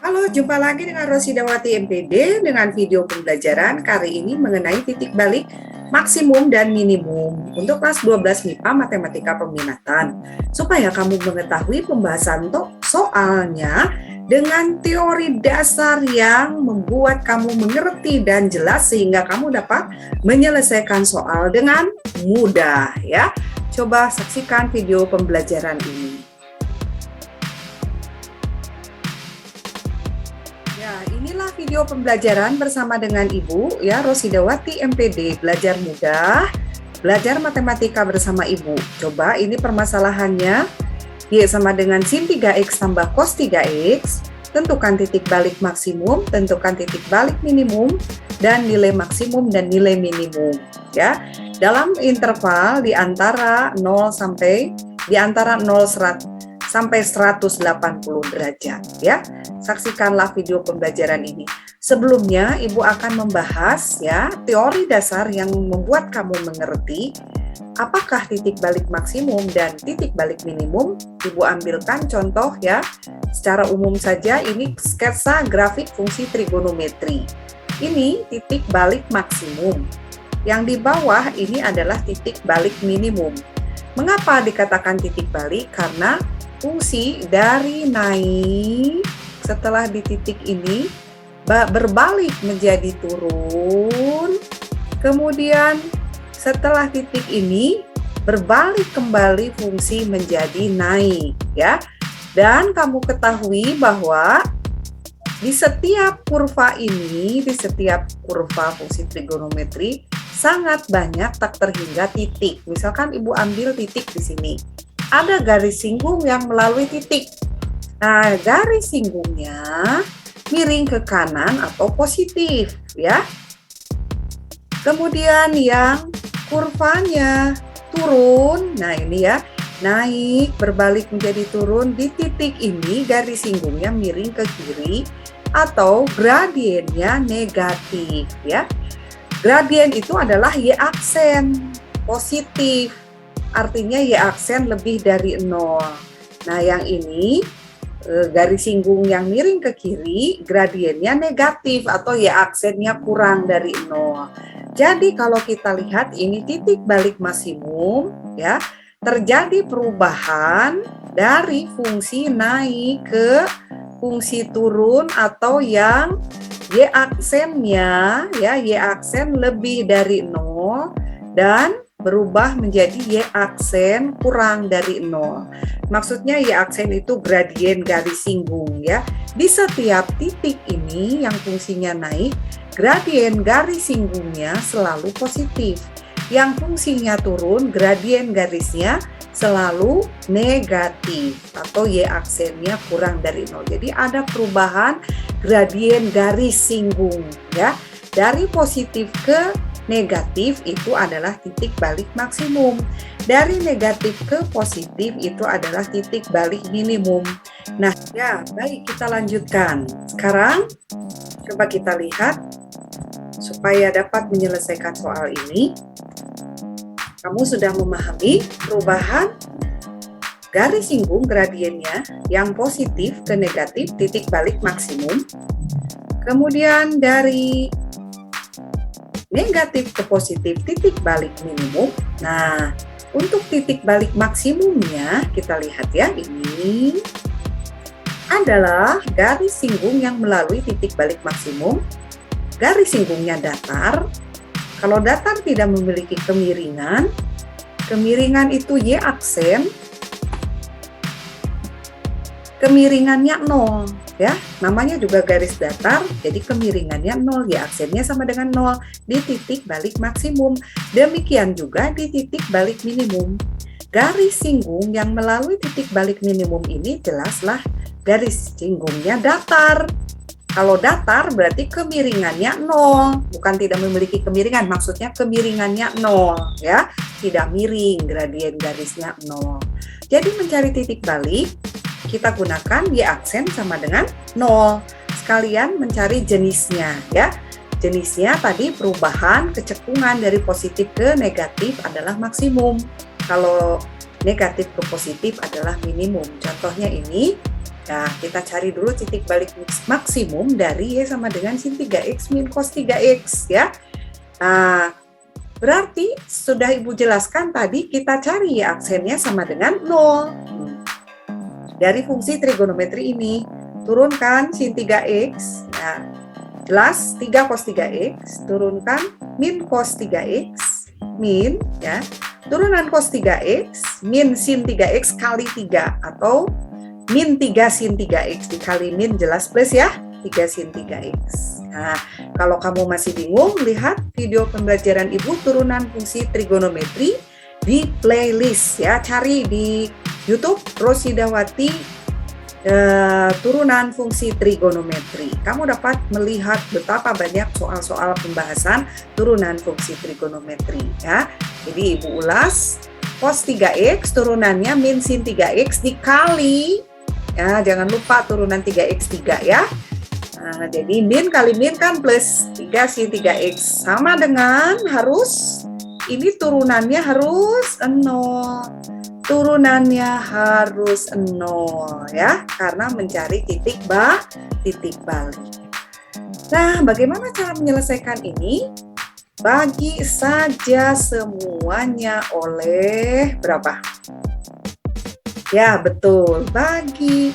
Halo, jumpa lagi dengan Rosidawati MPD dengan video pembelajaran kali ini mengenai titik balik maksimum dan minimum untuk kelas 12 MIPA Matematika Peminatan. Supaya kamu mengetahui pembahasan soalnya dengan teori dasar yang membuat kamu mengerti dan jelas sehingga kamu dapat menyelesaikan soal dengan mudah ya. Coba saksikan video pembelajaran ini. Inilah video pembelajaran bersama dengan Ibu ya, Rosidawati MPD, belajar mudah, belajar matematika bersama Ibu. Coba ini permasalahannya, Y sama dengan sin 3X tambah cos 3X, tentukan titik balik maksimum, tentukan titik balik minimum, dan nilai maksimum dan nilai minimum ya. Dalam interval di antara 0 sampai 180 derajat ya. Saksikanlah video pembelajaran ini. Sebelumnya Ibu akan membahas ya teori dasar yang membuat kamu mengerti apakah titik balik maksimum dan titik balik minimum. Ibu ambilkan contoh ya. Secara umum saja ini sketsa grafik fungsi trigonometri. Ini titik balik maksimum. Yang di bawah ini adalah titik balik minimum. Mengapa dikatakan titik balik? Karena fungsi dari naik setelah di titik ini berbalik menjadi turun, kemudian setelah titik ini berbalik kembali fungsi menjadi naik ya. Dan kamu ketahui bahwa di setiap kurva ini, di setiap kurva fungsi trigonometri sangat banyak tak terhingga titik. Misalkan Ibu ambil titik di sini. Ada garis singgung yang melalui titik. Nah, garis singgungnya miring ke kanan atau positif ya. Kemudian yang kurvanya turun, nah ini ya, naik berbalik menjadi turun di titik ini garis singgungnya miring ke kiri atau gradiennya negatif ya. Gradien itu adalah Y aksen positif. Artinya Y aksen lebih dari 0. Nah, yang ini garis singgung yang miring ke kiri, gradiennya negatif atau Y aksennya kurang dari 0. Jadi kalau kita lihat ini titik balik maksimum ya, terjadi perubahan dari fungsi naik ke fungsi turun atau yang Y aksennya ya, Y aksen lebih dari 0 dan berubah menjadi Y aksen kurang dari 0. Maksudnya Y aksen itu gradien garis singgung ya. Di setiap titik ini yang fungsinya naik, gradien garis singgungnya selalu positif. Yang fungsinya turun, gradien garisnya selalu negatif atau Y aksennya kurang dari 0. Jadi ada perubahan gradien garis singgung ya. Dari positif ke negatif itu adalah titik balik maksimum. Dari negatif ke positif itu adalah titik balik minimum. Nah, ya, baik kita lanjutkan. Sekarang coba kita lihat supaya dapat menyelesaikan soal ini. Kamu sudah memahami perubahan garis singgung gradiennya yang positif ke negatif titik balik maksimum. Kemudian dari negatif ke positif titik balik minimum. Nah, untuk titik balik maksimumnya kita lihat ya, ini adalah garis singgung yang melalui titik balik maksimum. Garis singgungnya datar. Kalau datar tidak memiliki kemiringan, kemiringan itu Y aksen, kemiringannya 0 ya. Namanya juga garis datar, jadi kemiringannya 0, Y aksennya sama dengan 0 di titik balik maksimum. Demikian juga di titik balik minimum. Garis singgung yang melalui titik balik minimum ini jelaslah garis singgungnya datar. Kalau datar berarti kemiringannya 0, bukan tidak memiliki kemiringan, maksudnya kemiringannya 0 ya, tidak miring, gradien garisnya 0. Jadi mencari titik balik kita gunakan Y aksen sama dengan 0. Sekalian mencari jenisnya ya. Jenisnya tadi perubahan kecekungan dari positif ke negatif adalah maksimum. Kalau negatif ke positif adalah minimum. Contohnya ini Nah, kita cari dulu titik balik maksimum dari Y sama dengan sin 3X min cos 3X ya. Nah, berarti sudah Ibu jelaskan tadi kita cari Y aksennya sama dengan 0. Dari fungsi trigonometri ini, turunkan sin 3X. Nah, jelas 3 cos 3X, turunkan min cos 3X, min ya. Turunan cos 3X, min sin 3X kali 3 atau min 3 sin 3X dikali min jelas plus ya, 3 sin 3X. Nah, kalau kamu masih bingung, lihat video pembelajaran Ibu turunan fungsi trigonometri di playlist ya. Cari di YouTube Rosidawati turunan fungsi trigonometri. Kamu dapat melihat betapa banyak soal-soal pembahasan turunan fungsi trigonometri ya. Jadi Ibu ulas, cos 3X turunannya min sin 3X dikali ya, jangan lupa turunan 3X3 ya. Nah, jadi min kali min kan plus 3 sin 3X sama dengan harus ini turunannya harus 0. Turunannya harus 0 ya, karena mencari titik balik. Nah, bagaimana cara menyelesaikan ini? Bagi saja semuanya oleh berapa? Ya, betul. Bagi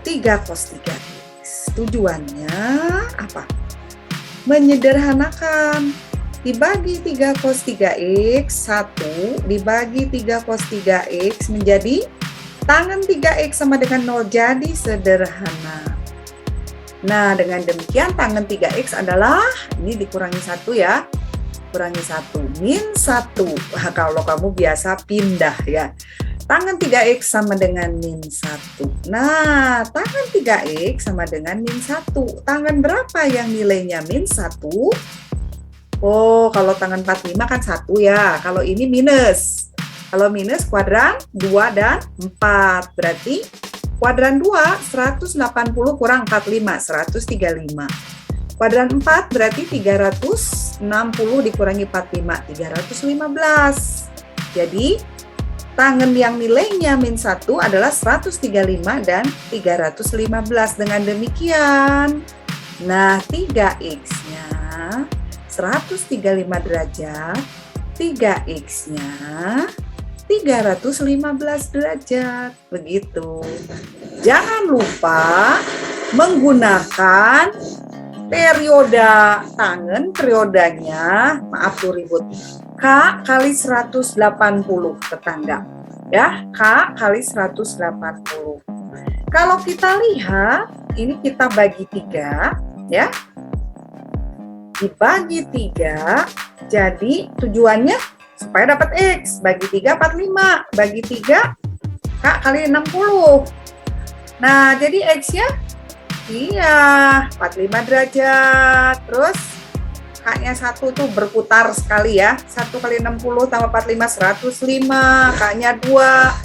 3 cos 3X. Tujuannya apa? Menyederhanakan. Dibagi 3 cos 3X, 1 dibagi 3 cos 3X menjadi tangan 3X sama dengan 0, jadi sederhana. Nah, dengan demikian tangan 3X adalah, ini dikurangi 1 ya, kurangi 1, min 1. Nah, kalau kamu biasa pindah ya. Tangan 3X sama dengan min 1. Nah, tangan 3X sama dengan min 1. Tangan berapa yang nilainya min 1? Oh, kalau tangan 45 kan 1 ya. Kalau ini minus. Kalau minus kuadran 2 dan 4. Berarti kuadran 2 180 kurang 45, 135. Kuadran 4 berarti 360 dikurangi 45, 315. Jadi tangan yang nilainya min 1 adalah 135 dan 315. Dengan demikian, nah 3X-nya 135 derajat, 3X-nya 315 derajat. Begitu. Jangan lupa menggunakan periode tangan, periodenya, maaf tuh ribut, K kali 180 tetangga. Ya, K kali 180. Kalau kita lihat, ini kita bagi 3, ya. Dibagi 3, jadi tujuannya supaya dapat X. Bagi 3, 45. Bagi 3, K kali 60. Nah, jadi X-nya, iya, 45 derajat. Terus, K-nya 1 tuh berputar sekali ya. 1 kali 60 tambah 45, 105. K-nya 2,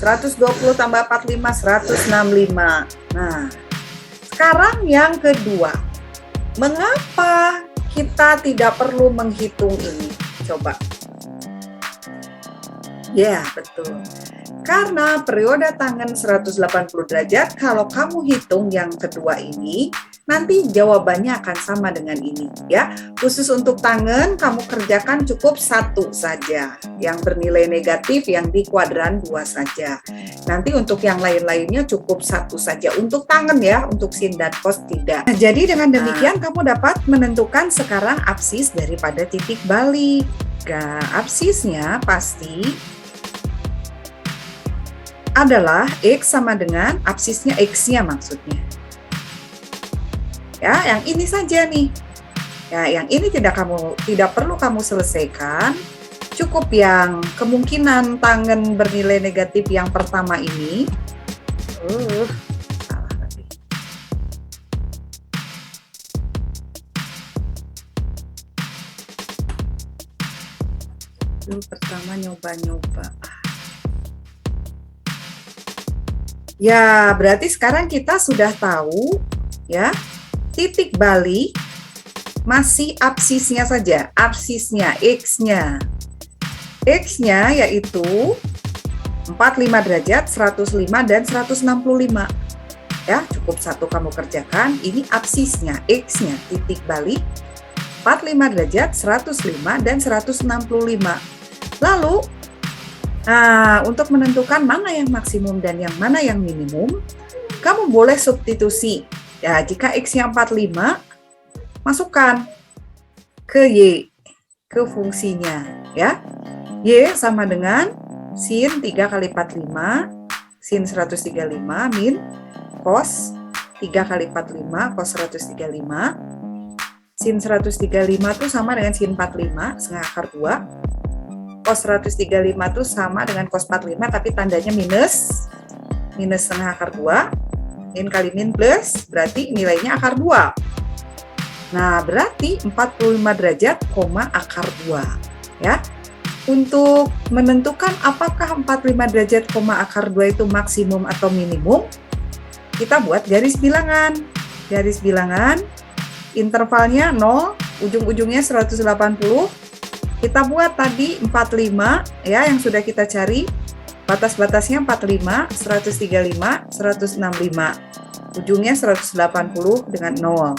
120 tambah 45, 165. Nah, sekarang yang kedua. Mengapa kita tidak perlu menghitung ini? Coba. Ya, betul. Karena periode tangan 180 derajat, kalau kamu hitung yang kedua ini, nanti jawabannya akan sama dengan ini. Ya, khusus untuk tangan, kamu kerjakan cukup 1 saja. Yang bernilai negatif, yang di kuadran 2 saja. Nanti untuk yang lain-lainnya cukup 1 saja. Untuk tangan ya, untuk sin dan cos tidak. Nah, jadi dengan demikian kamu dapat menentukan sekarang apsis daripada titik balik. Nah, apsisnya pasti adalah X sama dengan apsisnya X-nya maksudnya. Ya, yang ini saja nih. Ya, yang ini tidak perlu kamu selesaikan. Cukup yang kemungkinan tangan bernilai negatif yang pertama ini. Salah tadi. Pertama nyoba-nyoba. Ya, berarti sekarang kita sudah tahu ya, titik balik masih apsisnya saja, apsisnya X-nya. X-nya yaitu 45 derajat, 105 dan 165. Ya, cukup satu kamu kerjakan. Ini absisnya, X-nya, titik balik 45 derajat, 105 dan 165. Lalu untuk menentukan mana yang maksimum dan yang mana yang minimum, kamu boleh substitusi. Ya, jika X-nya 45, masukkan ke Y, ke fungsinya, ya. Y sama dengan sin 3 kali 45, sin 135 min cos 3 kali 45, cos 135. Sin 135 itu sama dengan sin 45, setengah akar 2. Cos 135 itu sama dengan cos 45, tapi tandanya minus. Minus setengah akar 2. Min kali min plus, berarti nilainya akar 2. Nah, berarti 45 derajat, akar 2. Ya. Untuk menentukan apakah 45 derajat, akar 2 itu maksimum atau minimum, kita buat garis bilangan. Garis bilangan, intervalnya 0, ujung-ujungnya 180. Kita buat tadi 45, ya, yang sudah kita cari. Batas-batasnya 45, 135, 165. Ujungnya 180 dengan 0.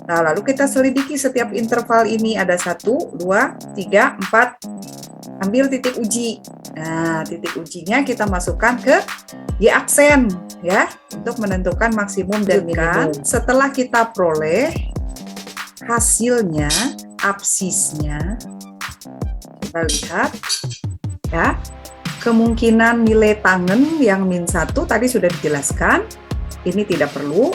Nah, lalu kita selidiki setiap interval ini ada 1, 2, 3, 4. Ambil titik uji. Nah, titik ujinya kita masukkan ke Y aksen, ya, untuk menentukan maksimum dan minimum. Setelah kita peroleh hasilnya, absisnya, kita lihat, ya, kemungkinan nilai tangen yang min 1 tadi sudah dijelaskan, ini tidak perlu.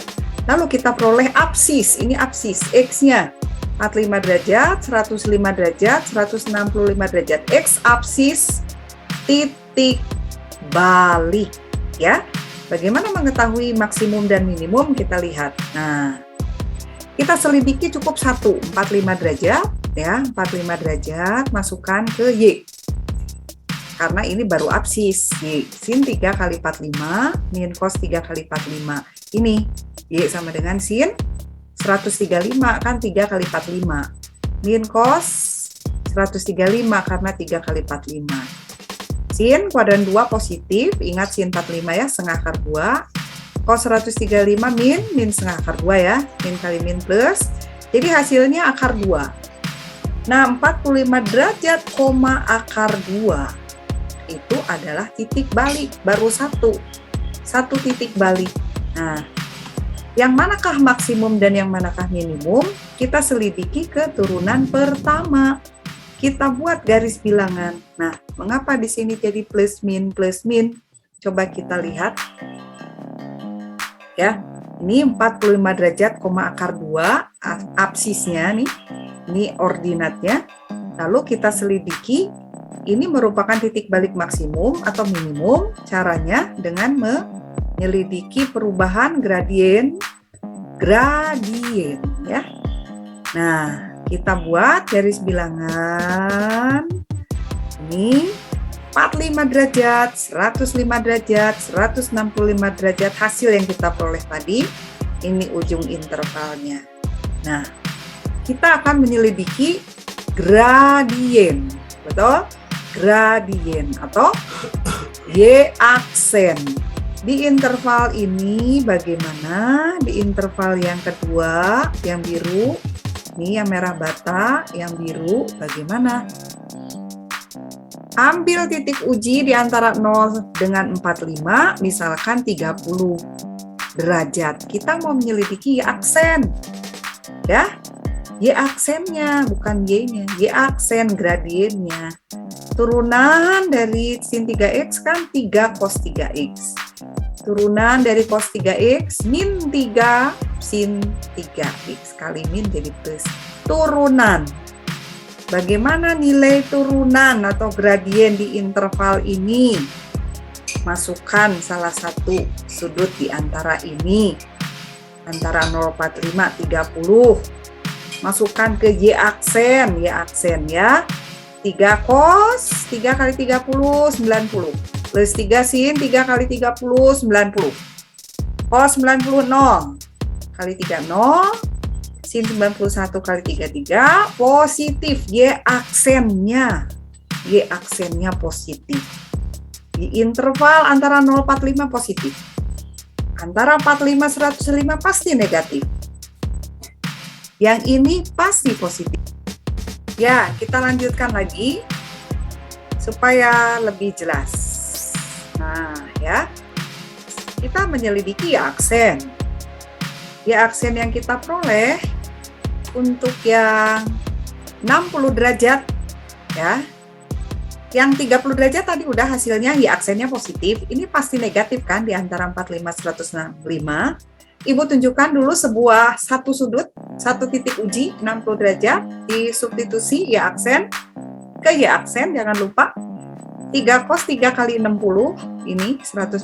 Lalu kita peroleh absis, ini absis, X-nya 45 derajat, 105 derajat, 165 derajat. X absis titik balik, ya. Bagaimana mengetahui maksimum dan minimum? Kita lihat. Nah, kita selidiki cukup 45 derajat, ya, 45 derajat, masukkan ke Y. Karena ini baru absis, Y, sin 3 kali 45, min cos 3 kali 45. Ini, Y sama dengan sin 135, kan 3 kali 45. Min cos 135 karena 3 kali 45. Sin kuadran 2 positif, ingat sin 45 ya, setengah akar 2. Cos 135 min setengah akar 2 ya, min kali min plus. Jadi hasilnya akar 2. Nah, 45 derajat, akar 2 itu adalah titik balik, baru satu titik balik. Nah, yang manakah maksimum dan yang manakah minimum? Kita selidiki ke turunan pertama. Kita buat garis bilangan. Nah, mengapa di sini jadi plus min plus min? Coba kita lihat. Ya, ini 45 derajat, akar 2, absisnya nih. Ini ordinatnya. Lalu kita selidiki, ini merupakan titik balik maksimum atau minimum. Caranya dengan menyelidiki perubahan gradien, ya. Nah, kita buat garis bilangan. Ini 45 derajat, 105 derajat, 165 derajat hasil yang kita peroleh tadi. Ini ujung intervalnya. Nah, kita akan menyelidiki gradien. Betul? Gradien atau Y aksen. Di interval ini bagaimana? Di interval yang kedua, yang biru, ini yang merah bata, yang biru bagaimana? Ambil titik uji di antara 0 dengan 45, misalkan 30 derajat. Kita mau menyelidiki Y aksen. Ya, Y aksennya, bukan Y-nya. Y aksen gradiennya. Turunan dari sin 3X kan 3 cos 3X. Turunan dari cos 3X min 3 sin 3X. Kali min jadi plus. Turunan. Bagaimana nilai turunan atau gradien di interval ini? Masukkan salah satu sudut di antara ini. Antara 0,45, 30. Masukkan ke Y aksen ya. 3 cos, 3 kali 30, 90. Plus 3 sin, 3 kali 30, 90. Cos 90, 0. Kali 3, 0. Sin 91 kali 3, positif. Y aksennya positif. Di interval antara 0,45 positif. antara 45, 105 pasti negatif. Yang ini pasti positif. Ya, kita lanjutkan lagi supaya lebih jelas. Nah, ya. Kita menyelidiki aksen. Ya, aksen yang kita peroleh untuk yang 60 derajat ya. Yang 30 derajat tadi udah hasilnya ya aksennya positif. Ini pasti negatif kan di antara 45 165. Ibu tunjukkan dulu satu sudut, satu titik uji 60 derajat di substitusi ya aksen ke ya aksen, jangan lupa. 3 cos 3 kali 60 ini 180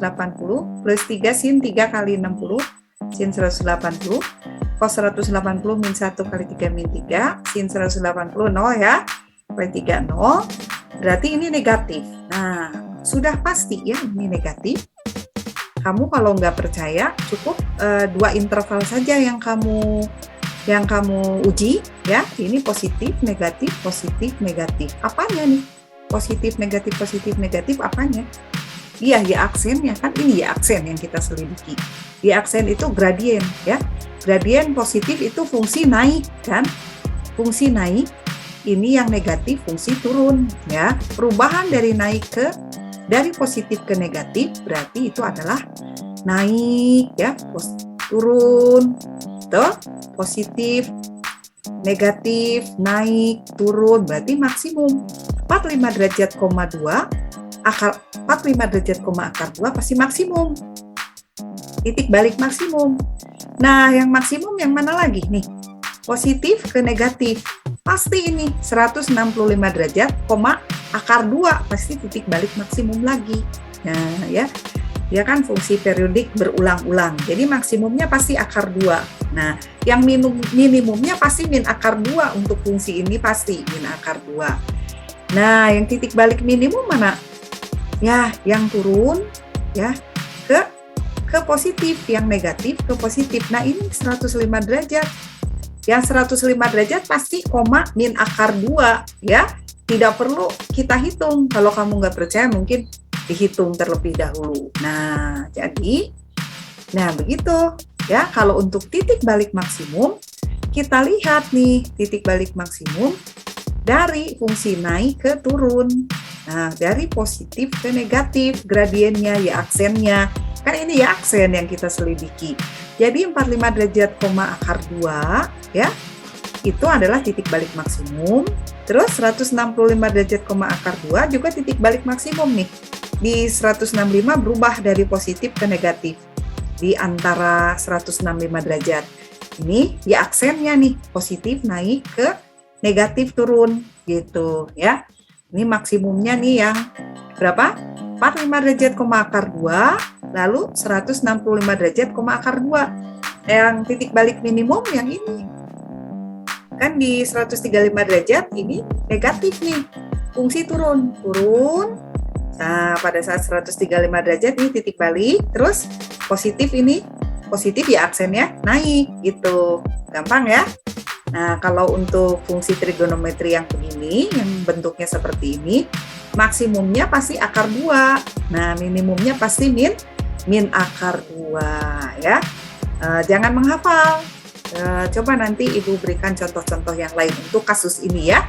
plus 3 sin 3 kali 60 sin 180 cos 180 min 1 kali 3 min 3 sin 180 0 ya kali 3 0 berarti ini negatif. Nah sudah pasti ya ini negatif. Kamu kalau nggak percaya cukup 2 interval saja yang kamu uji ya. Ini positif negatif apanya nih? Positif negatif apanya? Iya ya aksennya kan, ini ya aksen yang kita selidiki. Ya aksen itu gradien ya. Gradien positif itu fungsi naik kan? Fungsi naik. Ini yang negatif fungsi turun ya. Perubahan dari positif ke negatif berarti itu adalah naik ya, turun. Tuh, positif negatif, naik, turun berarti maksimum. 45 derajat, 2 akar 45 derajat, akar 2 pasti maksimum. Titik balik maksimum. Nah, yang maksimum yang mana lagi nih? Positif ke negatif. Pasti ini 165 derajat, akar 2 pasti titik balik maksimum lagi. Nah, ya. Dia kan fungsi periodik berulang-ulang. Jadi maksimumnya pasti akar 2. Nah, yang minimumnya pasti min akar 2 untuk fungsi ini pasti min akar 2. Nah, yang titik balik minimum mana? Ya, yang turun ya ke positif, yang negatif ke positif. Nah, ini 105 derajat. Yang 105 derajat pasti koma min akar 2 ya. Tidak perlu kita hitung. Kalau kamu nggak percaya mungkin dihitung terlebih dahulu. Nah, begitu ya. Kalau untuk titik balik maksimum, kita lihat nih titik balik maksimum dari fungsi naik ke turun. Nah, dari positif ke negatif, gradiennya ya aksennya. Kan ini ya aksen yang kita selidiki. Jadi 45 derajat, akar 2 ya. Itu adalah titik balik maksimum. Terus 165 derajat, akar 2 juga titik balik maksimum nih. Di 165 berubah dari positif ke negatif. Di antara 165 derajat. Ini ya aksennya nih, positif naik ke negatif turun gitu ya. Ini maksimumnya nih yang berapa? 45 derajat, akar 2, lalu 165 derajat, akar 2. Yang titik balik minimum yang ini. Kan di 135 derajat ini negatif nih. Fungsi turun. Nah, pada saat 135 derajat ini titik balik, terus positif ya aksennya naik gitu. Gampang ya? Nah, kalau untuk fungsi trigonometri yang begini, yang bentuknya seperti ini, maksimumnya pasti akar 2. Nah, minimumnya pasti min akar 2 ya. Jangan menghafal. Coba nanti Ibu berikan contoh-contoh yang lain untuk kasus ini ya.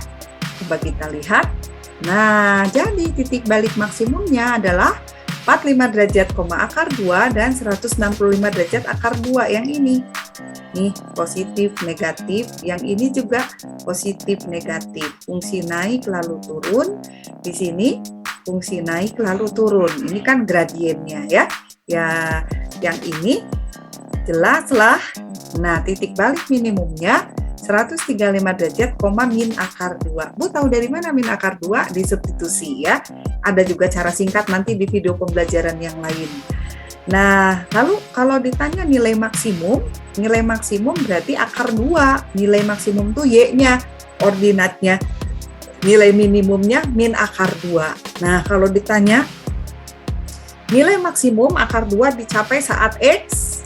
Coba kita lihat. Nah, jadi titik balik maksimumnya adalah 45 derajat, akar 2 dan 165 derajat akar 2 yang ini. Nih, positif, negatif. Yang ini juga positif, negatif. Fungsi naik lalu turun. Di sini fungsi naik lalu turun. Ini kan gradiennya ya. Ya, yang ini jelas lah. Nah, titik balik minimumnya 135 derajat, min akar 2. Bu tahu dari mana min akar 2? Di substitusi ya. Ada juga cara singkat nanti di video pembelajaran yang lain. Nah, lalu kalau ditanya nilai maksimum berarti akar 2. Nilai maksimum tuh Y-nya, ordinatnya. Nilai minimumnya min akar 2. Nah, kalau ditanya nilai maksimum akar 2 dicapai saat X.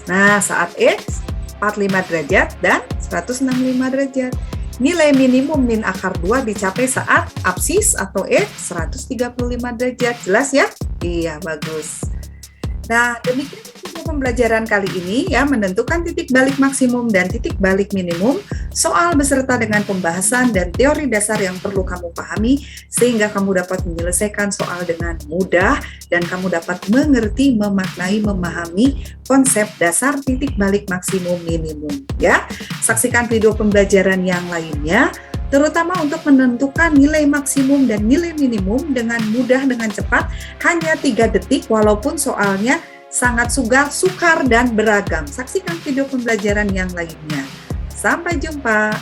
Nah, saat X 45 derajat dan 165 derajat. Nilai minimum min akar 2 dicapai saat apsis atau X 135 derajat. Jelas ya? Iya, bagus. Nah, demikian pembelajaran kali ini ya menentukan titik balik maksimum dan titik balik minimum, soal beserta dengan pembahasan dan teori dasar yang perlu kamu pahami sehingga kamu dapat menyelesaikan soal dengan mudah dan kamu dapat mengerti, memaknai, memahami konsep dasar titik balik maksimum minimum ya. Saksikan video pembelajaran yang lainnya terutama untuk menentukan nilai maksimum dan nilai minimum dengan mudah, dengan cepat, hanya 3 detik walaupun soalnya sangat sukar dan beragam. Saksikan video pembelajaran yang lainnya. Sampai jumpa.